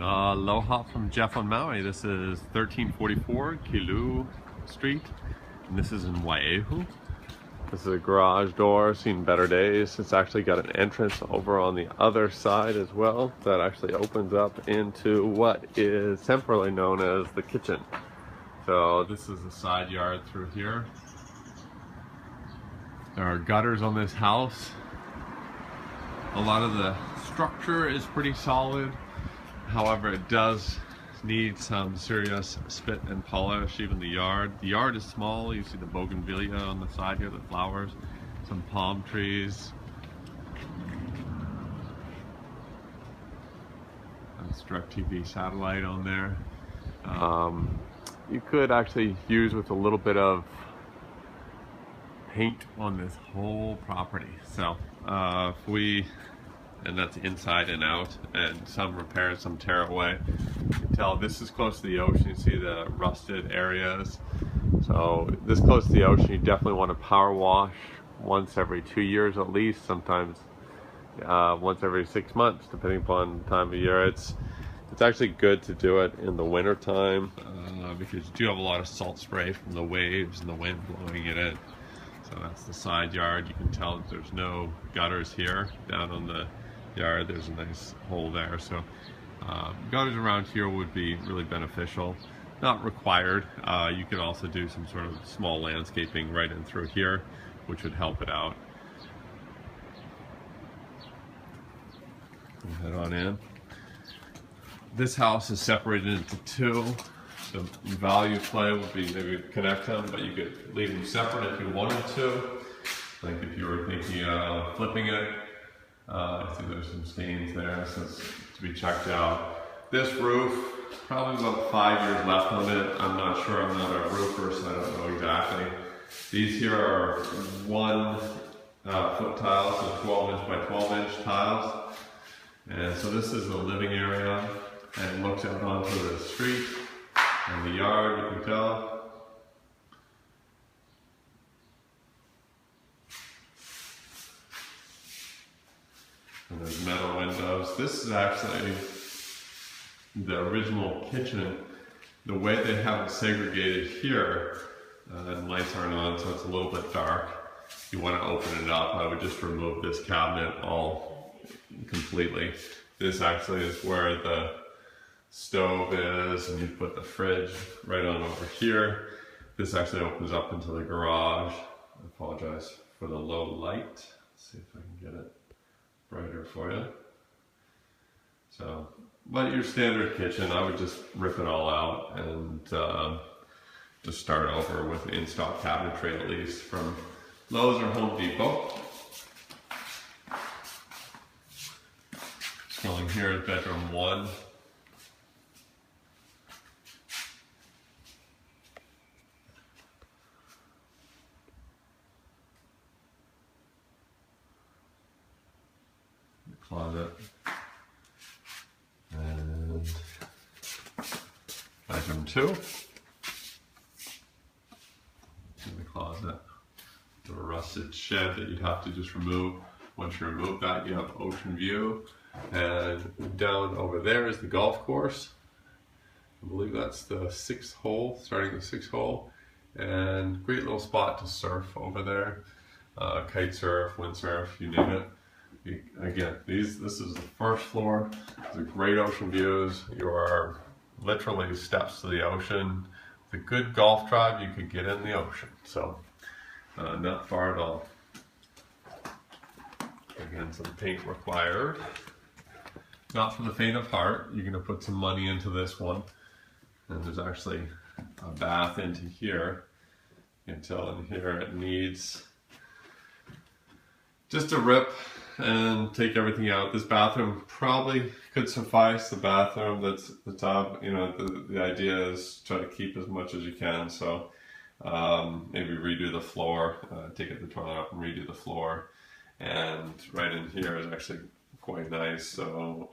Aloha from Jeff on Maui. This is 1344 Kilou Street, and this is in Waiehu. This is a garage door, seen better days. It's actually got an entrance over on the other side as well that actually opens up into what is temporarily known as the kitchen. So this is the side yard through here. There are gutters on this house. A lot of the structure is pretty solid. However, it does need some serious spit and polish, even the yard. The yard is small. You see the bougainvillea on the side here, the flowers, some palm trees. That's DirecTV satellite on there. You could actually use with a little bit of paint on this whole property. So and that's inside and out, and some repairs, some tear away. You can tell this is close to the ocean. You see the rusted areas. So this close to the ocean, you definitely want to power wash once every 2 years at least, sometimes once every 6 months, depending upon the time of year. It's actually good to do it in the winter time because you do have a lot of salt spray from the waves and the wind blowing it in. So that's the side yard. You can tell that there's no gutters here. Down on the yard, there's a nice hole there. So gutters around here would be really beneficial. Not required. You could also do some sort of small landscaping right in through here, which would help it out. Head on in. This house is separated into two. The value play would be maybe connect them, but you could leave them separate if you wanted to. Like if you were thinking of flipping it. I see there's some stains there, so it's to be checked out. This roof, probably about 5 years left on it. I'm not sure, I'm not a roofer, so I don't know exactly. These here are 1 foot tiles, so 12-inch by 12-inch tiles. And so this is the living area, and it looks out onto the street and the yard, you can tell. And there's metal windows. This is actually the original kitchen. The way they have it segregated here, and lights aren't on, so it's a little bit dark. If you want to open it up, I would just remove this cabinet all completely. This actually is where the stove is, and you put the fridge right on over here. This actually opens up into the garage. I apologize for the low light. Let's see if I can get it brighter for you. So, but your standard kitchen, I would just rip it all out and just start over with in-stock cabinetry, at least from Lowe's or Home Depot. Going here is bedroom 1. Closet, and bedroom 2, in the closet, the rusted shed that you'd have to just remove. Once you remove that, you have ocean view, and down over there is the golf course. I believe that's the 6th hole, starting the 6th hole, and great little spot to surf over there, kite surf, windsurf, you name it. Again, this is the first floor. There's great ocean views. You are literally steps to the ocean. With a good golf drive, you could get in the ocean. So, not far at all. Again, some paint required. Not for the faint of heart. You're going to put some money into this one. And there's actually a bath into here. You can tell in here it needs just a rip and take everything out. This bathroom probably could suffice. The bathroom that's at the top, you know, the idea is try to keep as much as you can. So maybe redo the floor, take the toilet up and redo the floor. And right in here is actually quite nice. So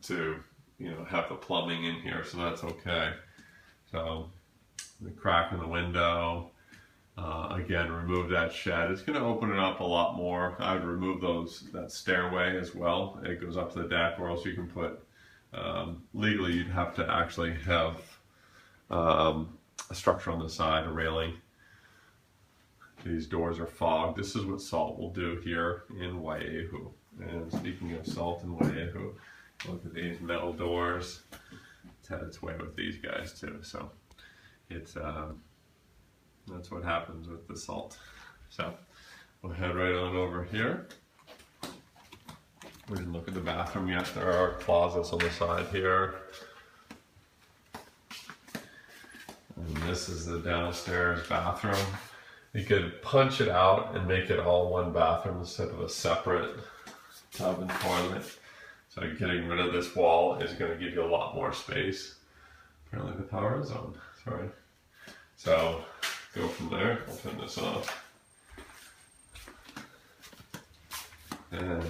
to, you know, have the plumbing in here, so that's okay. So the crack in the window. Again, remove that shed. It's going to open it up a lot more. I would remove that stairway as well. It goes up to the deck, or else you can put Legally, you'd have to actually have a structure on the side, a railing. These doors are fogged. This is what salt will do here in Waiehu. And speaking of salt in Waiehu, look at these metal doors. It's had its way with these guys too. So it's that's what happens with the salt. So we'll head right on over here. We didn't look at the bathroom yet. There are closets on the side here. And this is the downstairs bathroom. You could punch it out and make it all one bathroom instead of a separate tub and toilet. So getting rid of this wall is going to give you a lot more space. Apparently the power is on. Sorry. So go from there. I'll turn this off. And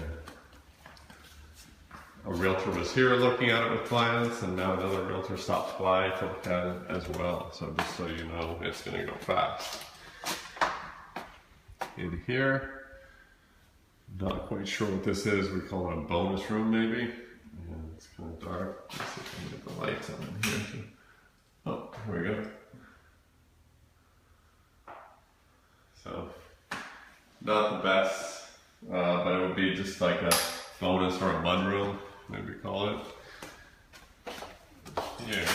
a realtor was here looking at it with clients, and now another realtor stops by to look at it as well. So just so you know, it's going to go fast. In here, not quite sure what this is. We call it a bonus room, maybe. And it's kind of dark. Let's see if I can get the lights on in here too. Oh, here we go. So, not the best, but it would be just like a bonus or a mud room, maybe call it. Here,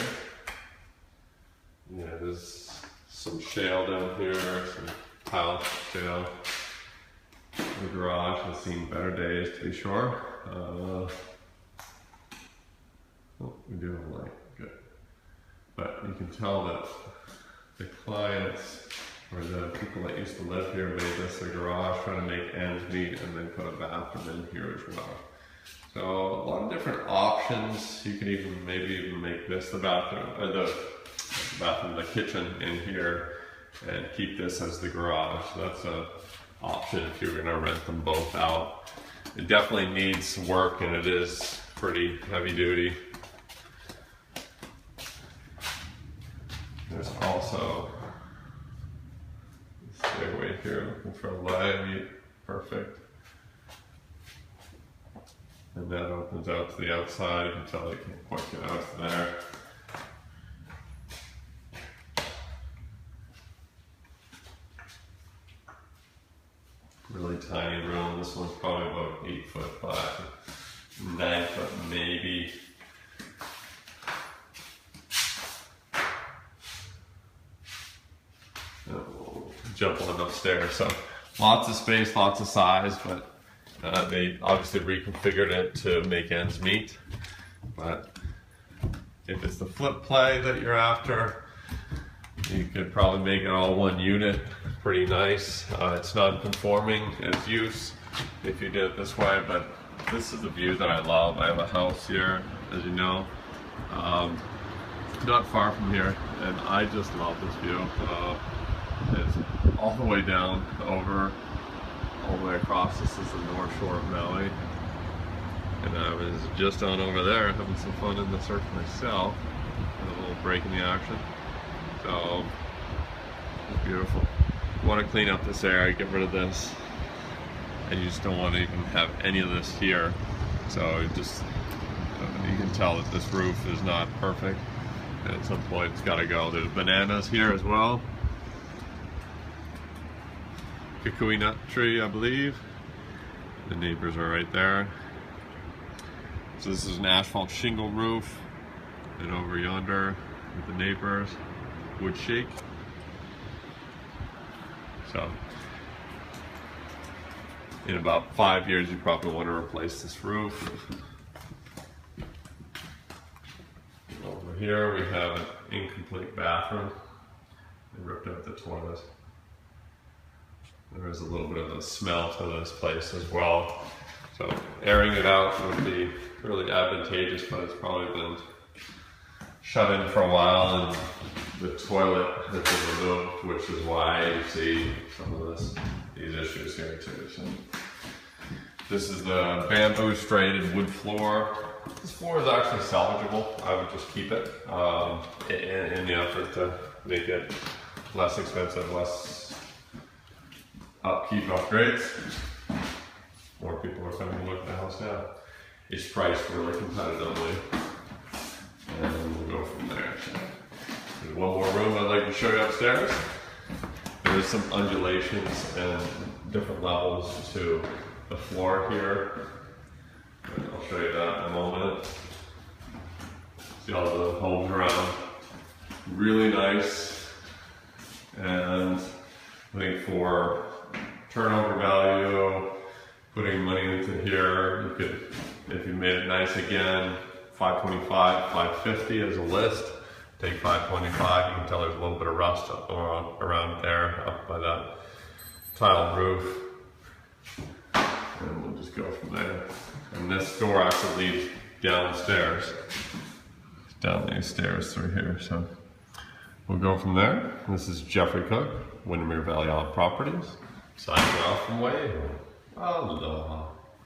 yeah, there's some shale down here, some tile shale. The garage has seen better days, to be sure. Oh, we do have a light, good. But you can tell that the clients or the people that used to live here made this a garage, trying to make ends meet, and then put a bathroom in here as well. So a lot of different options. You can even maybe even make this the bathroom, or the kitchen in here, and keep this as the garage. So that's an option if you're going to rent them both out. It definitely needs some work, and it is pretty heavy duty. There's also a stairway here, looking for a light, perfect. And that opens out to the outside. You can tell you can't quite get out to there. Really tiny room. This one's probably about 8 foot by 9 foot maybe. Jump on upstairs. So lots of space, lots of size, but they obviously reconfigured it to make ends meet. But if it's the flip play that you're after, you could probably make it all one unit. Pretty nice. It's non-conforming as use if you did it this way, but this is the view that I love. I have a house here, as you know, not far from here, and I just love this view. It's all the way down over, all the way across. This is the North Shore of Maui, and I was just on over there having some fun in the surf myself, a little break in the action. So it's beautiful. You want to clean up this area, get rid of this, and you just don't want to even have any of this here. So it just you can tell that this roof is not perfect, and at some point it's got to go. There's bananas here as well. Kukui nut tree, I believe. The neighbors are right there. So this is an asphalt shingle roof, and over yonder with the neighbors, wood shake. So in about 5 years you probably want to replace this roof. Over here we have an incomplete bathroom. They ripped out the toilet. There is a little bit of a smell to this place as well. So airing it out would be really advantageous, but it's probably been shut in for a while, and the toilet has been removed, which is why you see some of these issues here too. So this is the bamboo striated wood floor. This floor is actually salvageable. I would just keep it in the effort to make it less expensive, less upkeep upgrades. More people are coming to look at the house now. It's priced really competitively. show you upstairs. There's some undulations and different levels to the floor here. And I'll show you that in a moment. See all the homes around. Really nice. And I think for turnover value, putting money into here, you could, if you made it nice again, 525, 550 as a list. Take 525, you can tell there's a little bit of rust up around there, up by that tile roof. And we'll just go from there. And this door actually leads downstairs. Down these stairs through here, so we'll go from there. This is Jeffrey Cook, Windermere Valley Island Properties. Signing off from Waiehu. Aloha.